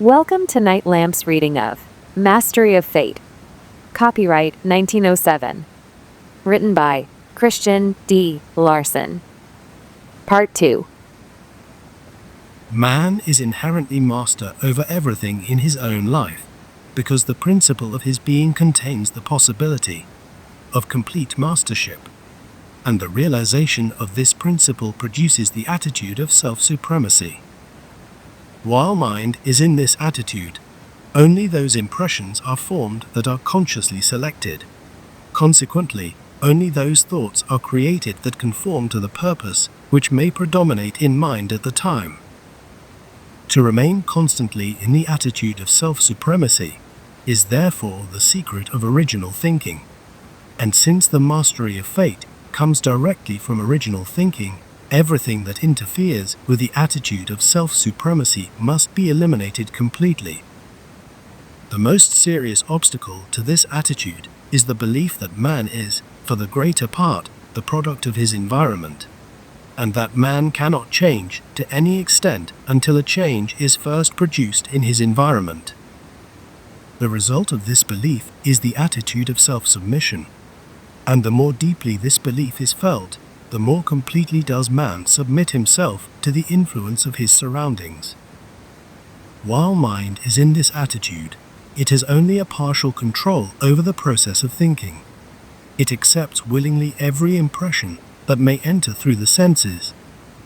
Welcome to NightLamp's reading of Mastery of Fate. Copyright 1907. Written by Christian D. Larson. Part 2. Man is inherently master over everything in his own life, because the principle of his being contains the possibility of complete mastership, and the realization of this principle produces the attitude of self-supremacy. While mind is in this attitude, only those impressions are formed that are consciously selected. Consequently, only those thoughts are created that conform to the purpose which may predominate in mind at the time. To remain constantly in the attitude of self-supremacy is therefore the secret of original thinking. And since the mastery of fate comes directly from original thinking, everything that interferes with the attitude of self-supremacy must be eliminated completely. The most serious obstacle to this attitude is the belief that man is, for the greater part, the product of his environment, and that man cannot change to any extent until a change is first produced in his environment. The result of this belief is the attitude of self-submission, and the more deeply this belief is felt, the more completely does man submit himself to the influence of his surroundings. While mind is in this attitude, it has only a partial control over the process of thinking. It accepts willingly every impression that may enter through the senses,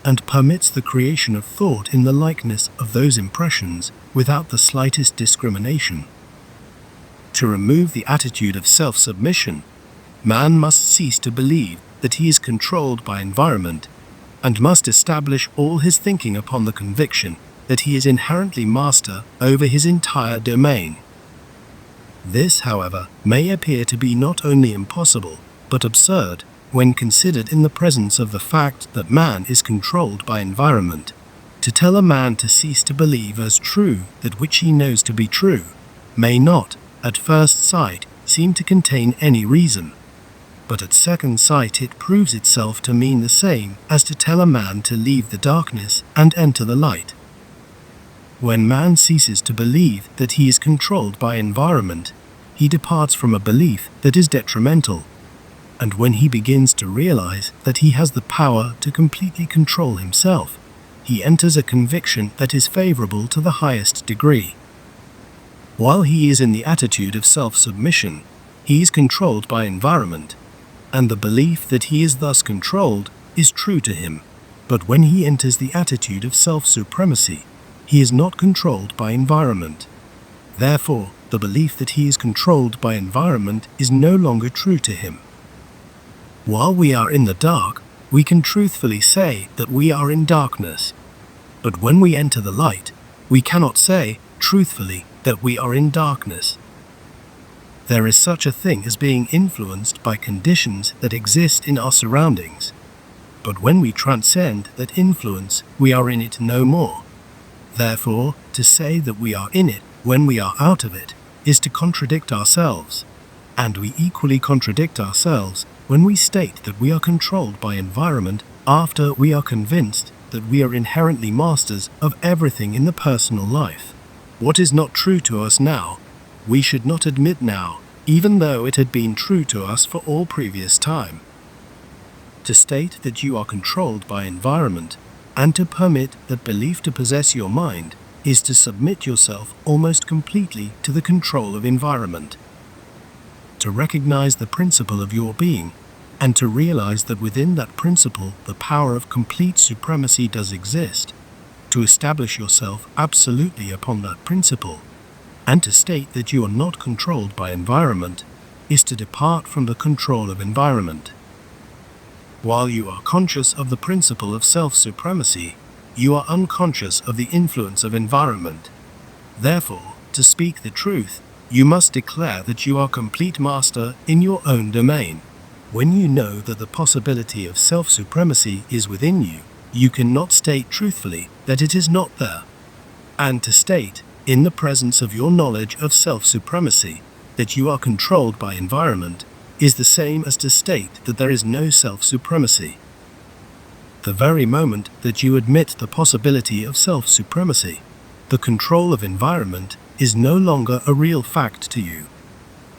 and permits the creation of thought in the likeness of those impressions without the slightest discrimination. To remove the attitude of self-submission, man must cease to believe that he is controlled by environment, and must establish all his thinking upon the conviction that he is inherently master over his entire domain. This, however, may appear to be not only impossible, but absurd, when considered in the presence of the fact that man is controlled by environment. To tell a man to cease to believe as true that which he knows to be true, may not, at first sight, seem to contain any reason. But at second sight it proves itself to mean the same as to tell a man to leave the darkness and enter the light. When man ceases to believe that he is controlled by environment, he departs from a belief that is detrimental, and when he begins to realize that he has the power to completely control himself, he enters a conviction that is favorable to the highest degree. While he is in the attitude of self-submission, he is controlled by environment, and the belief that he is thus controlled is true to him. But when he enters the attitude of self-supremacy, he is not controlled by environment. Therefore, the belief that he is controlled by environment is no longer true to him. While we are in the dark, we can truthfully say that we are in darkness. But when we enter the light, we cannot say, truthfully, that we are in darkness. There is such a thing as being influenced by conditions that exist in our surroundings. But when we transcend that influence, we are in it no more. Therefore, to say that we are in it when we are out of it is to contradict ourselves. And we equally contradict ourselves when we state that we are controlled by environment after we are convinced that we are inherently masters of everything in the personal life. What is not true to us now, we should not admit now, even though it had been true to us for all previous time. To state that you are controlled by environment, and to permit that belief to possess your mind, is to submit yourself almost completely to the control of environment. To recognize the principle of your being, and to realize that within that principle the power of complete supremacy does exist, to establish yourself absolutely upon that principle, and to state that you are not controlled by environment, is to depart from the control of environment. While you are conscious of the principle of self-supremacy, you are unconscious of the influence of environment. Therefore, to speak the truth, you must declare that you are complete master in your own domain. When you know that the possibility of self-supremacy is within you, you cannot state truthfully that it is not there. And to state, in the presence of your knowledge of self-supremacy, that you are controlled by environment, is the same as to state that there is no self-supremacy. The very moment that you admit the possibility of self-supremacy, the control of environment is no longer a real fact to you,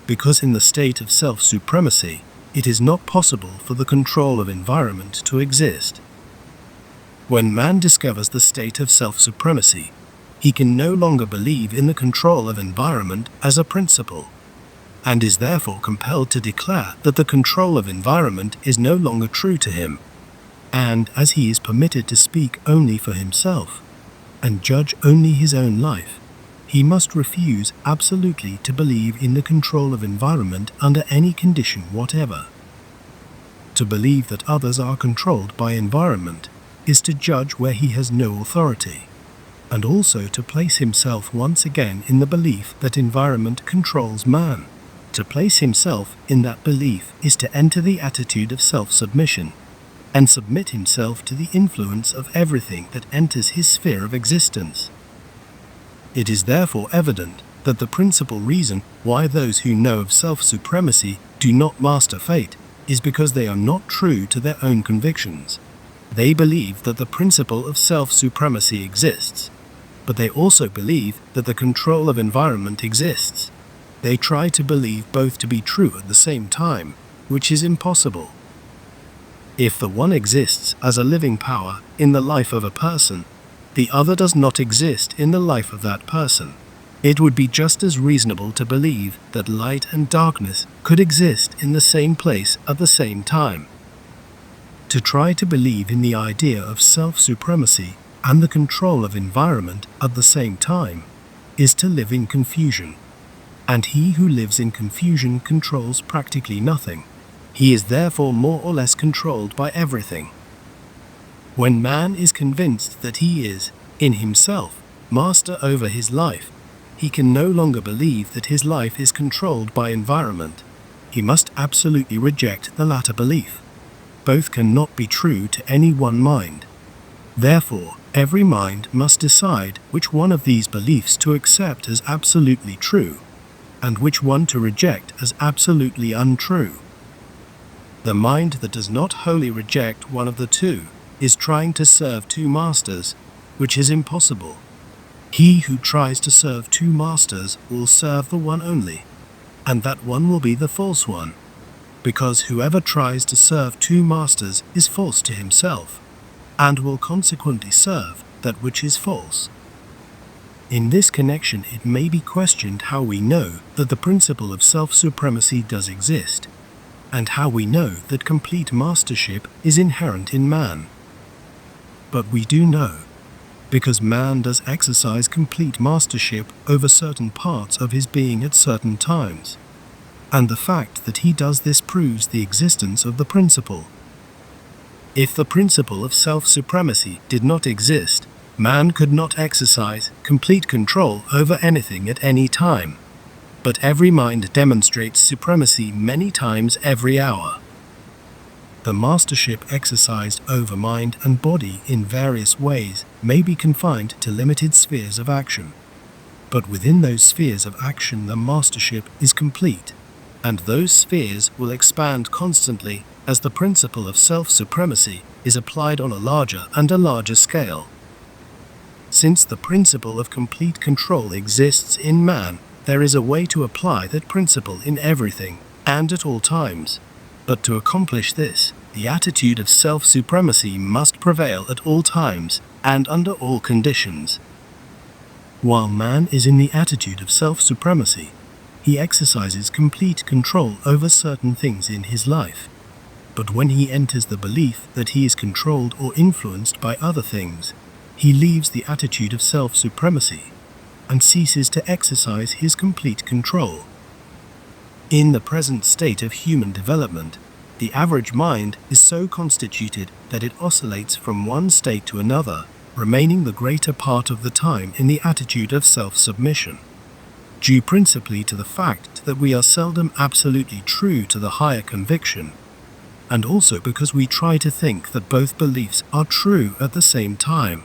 because in the state of self-supremacy, it is not possible for the control of environment to exist. When man discovers the state of self-supremacy, he can no longer believe in the control of environment as a principle, and is therefore compelled to declare that the control of environment is no longer true to him, and as he is permitted to speak only for himself, and judge only his own life, he must refuse absolutely to believe in the control of environment under any condition whatever. To believe that others are controlled by environment is to judge where he has no authority, and also to place himself once again in the belief that environment controls man. To place himself in that belief is to enter the attitude of self-submission, and submit himself to the influence of everything that enters his sphere of existence. It is therefore evident that the principal reason why those who know of self-supremacy do not master fate is because they are not true to their own convictions. They believe that the principle of self-supremacy exists, but they also believe that the control of environment exists. They try to believe both to be true at the same time, which is impossible. If the one exists as a living power in the life of a person, the other does not exist in the life of that person. It would be just as reasonable to believe that light and darkness could exist in the same place at the same time. To try to believe in the idea of self-supremacy and the control of environment at the same time is to live in confusion, and he who lives in confusion controls practically nothing. He is therefore more or less controlled by everything. When man is convinced that he is, in himself, master over his life, he can no longer believe that his life is controlled by environment. He must absolutely reject the latter belief. Both cannot be true to any one mind. Therefore, every mind must decide which one of these beliefs to accept as absolutely true, and which one to reject as absolutely untrue. The mind that does not wholly reject one of the two is trying to serve two masters, which is impossible. He who tries to serve two masters will serve the one only, and that one will be the false one, because whoever tries to serve two masters is false to himself, and will consequently serve that which is false. In this connection, it may be questioned how we know that the principle of self-supremacy does exist, and how we know that complete mastership is inherent in man. But we do know, because man does exercise complete mastership over certain parts of his being at certain times, and the fact that he does this proves the existence of the principle. If the principle of self-supremacy did not exist, man could not exercise complete control over anything at any time. But every mind demonstrates supremacy many times every hour. The mastership exercised over mind and body in various ways may be confined to limited spheres of action. But within those spheres of action the mastership is complete, and those spheres will expand constantly as the principle of self-supremacy is applied on a larger and a larger scale. Since the principle of complete control exists in man, there is a way to apply that principle in everything, and at all times. But to accomplish this, the attitude of self-supremacy must prevail at all times, and under all conditions. While man is in the attitude of self-supremacy, he exercises complete control over certain things in his life. But when he enters the belief that he is controlled or influenced by other things, he leaves the attitude of self-supremacy and ceases to exercise his complete control. In the present state of human development, the average mind is so constituted that it oscillates from one state to another, remaining the greater part of the time in the attitude of self-submission, due principally to the fact that we are seldom absolutely true to the higher conviction, and also because we try to think that both beliefs are true at the same time.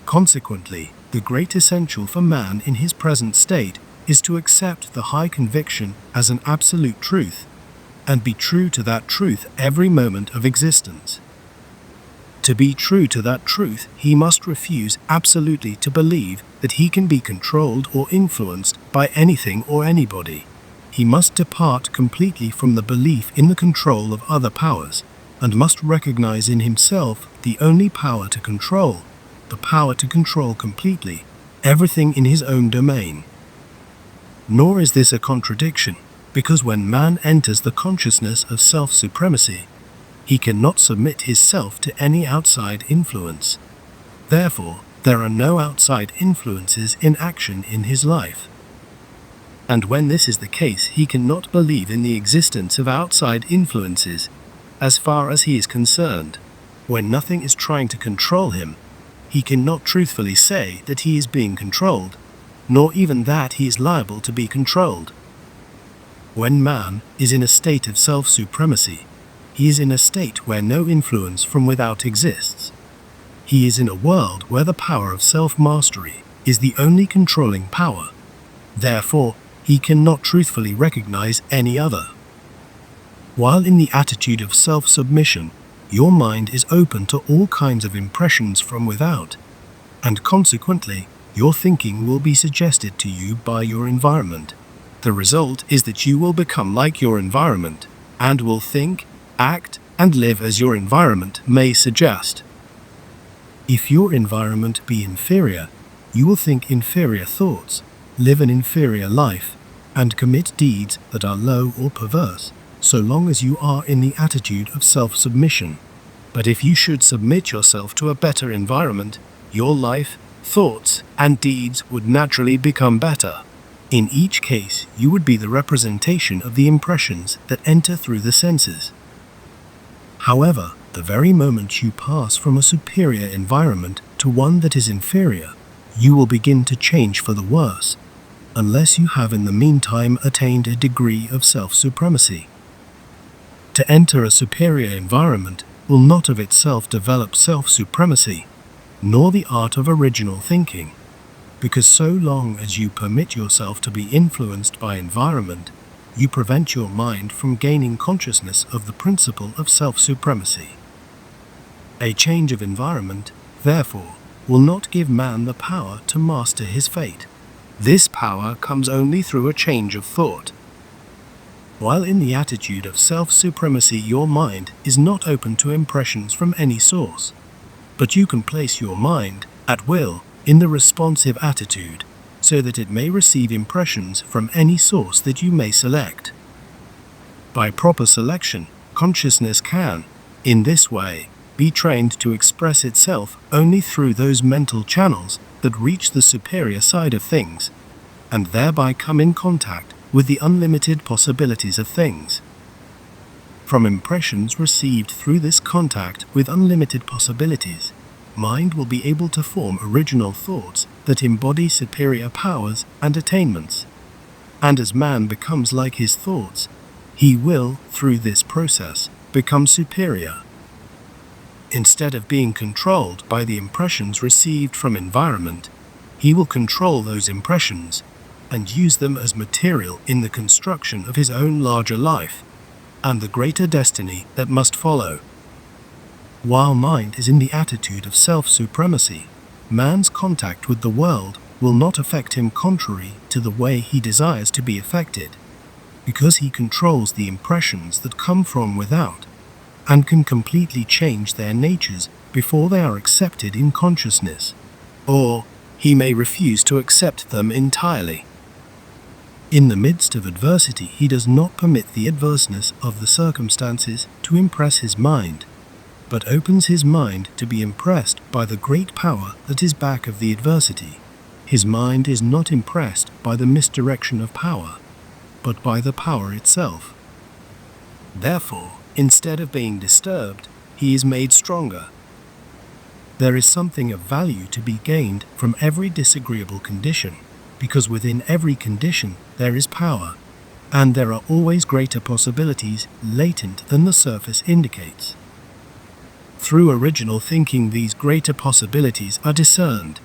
Consequently, the great essential for man in his present state is to accept the high conviction as an absolute truth, and be true to that truth every moment of existence. To be true to that truth, he must refuse absolutely to believe that he can be controlled or influenced by anything or anybody. He must depart completely from the belief in the control of other powers, and must recognize in himself the only power to control, the power to control completely everything in his own domain. Nor is this a contradiction, because when man enters the consciousness of self-supremacy, he cannot submit his self to any outside influence. Therefore, there are no outside influences in action in his life. And when this is the case, he cannot believe in the existence of outside influences as far as he is concerned. When nothing is trying to control him, he cannot truthfully say that he is being controlled, nor even that he is liable to be controlled. When man is in a state of self-supremacy, he is in a state where no influence from without exists. He is in a world where the power of self-mastery is the only controlling power. Therefore, he cannot truthfully recognize any other. While in the attitude of self-submission, your mind is open to all kinds of impressions from without, and consequently, your thinking will be suggested to you by your environment. The result is that you will become like your environment, and will think, act, and live as your environment may suggest. If your environment be inferior, you will think inferior thoughts, live an inferior life, and commit deeds that are low or perverse, so long as you are in the attitude of self-submission. But if you should submit yourself to a better environment, your life, thoughts, and deeds would naturally become better. In each case, you would be the representation of the impressions that enter through the senses. However, the very moment you pass from a superior environment to one that is inferior, you will begin to change for the worse, unless you have in the meantime attained a degree of self-supremacy. To enter a superior environment will not of itself develop self-supremacy, nor the art of original thinking, because so long as you permit yourself to be influenced by environment, you prevent your mind from gaining consciousness of the principle of self-supremacy. A change of environment, therefore, will not give man the power to master his fate. This power comes only through a change of thought. While in the attitude of self-supremacy, your mind is not open to impressions from any source, but you can place your mind, at will, in the responsive attitude, so that it may receive impressions from any source that you may select. By proper selection, consciousness can, in this way, be trained to express itself only through those mental channels that reach the superior side of things, and thereby come in contact with the unlimited possibilities of things. From impressions received through this contact with unlimited possibilities, mind will be able to form original thoughts that embody superior powers and attainments. And as man becomes like his thoughts, he will, through this process, become superior. Instead of being controlled by the impressions received from environment, he will control those impressions and use them as material in the construction of his own larger life and the greater destiny that must follow. While mind is in the attitude of self-supremacy, man's contact with the world will not affect him contrary to the way he desires to be affected, because he controls the impressions that come from without, and can completely change their natures before they are accepted in consciousness, or he may refuse to accept them entirely. In the midst of adversity, he does not permit the adverseness of the circumstances to impress his mind, but opens his mind to be impressed by the great power that is back of the adversity. His mind is not impressed by the misdirection of power, but by the power itself. Therefore, instead of being disturbed, he is made stronger. There is something of value to be gained from every disagreeable condition, because within every condition there is power, and there are always greater possibilities latent than the surface indicates. Through original thinking, these greater possibilities are discerned,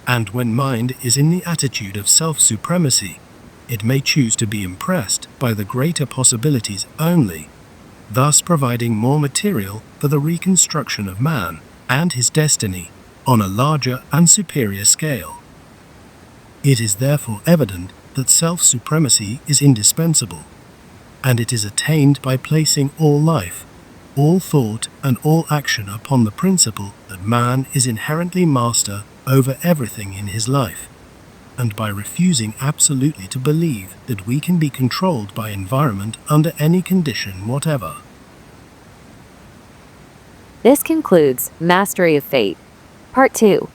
and when mind is in the attitude of self-supremacy, it may choose to be impressed by the greater possibilities only, thus providing more material for the reconstruction of man. and his destiny on a larger and superior scale. It is therefore evident that self-supremacy is indispensable, and it is attained by placing all life, all thought, and all action upon the principle that man is inherently master over everything in his life, and by refusing absolutely to believe that we can be controlled by environment under any condition whatever. This concludes Mastery of Fate, Part 2.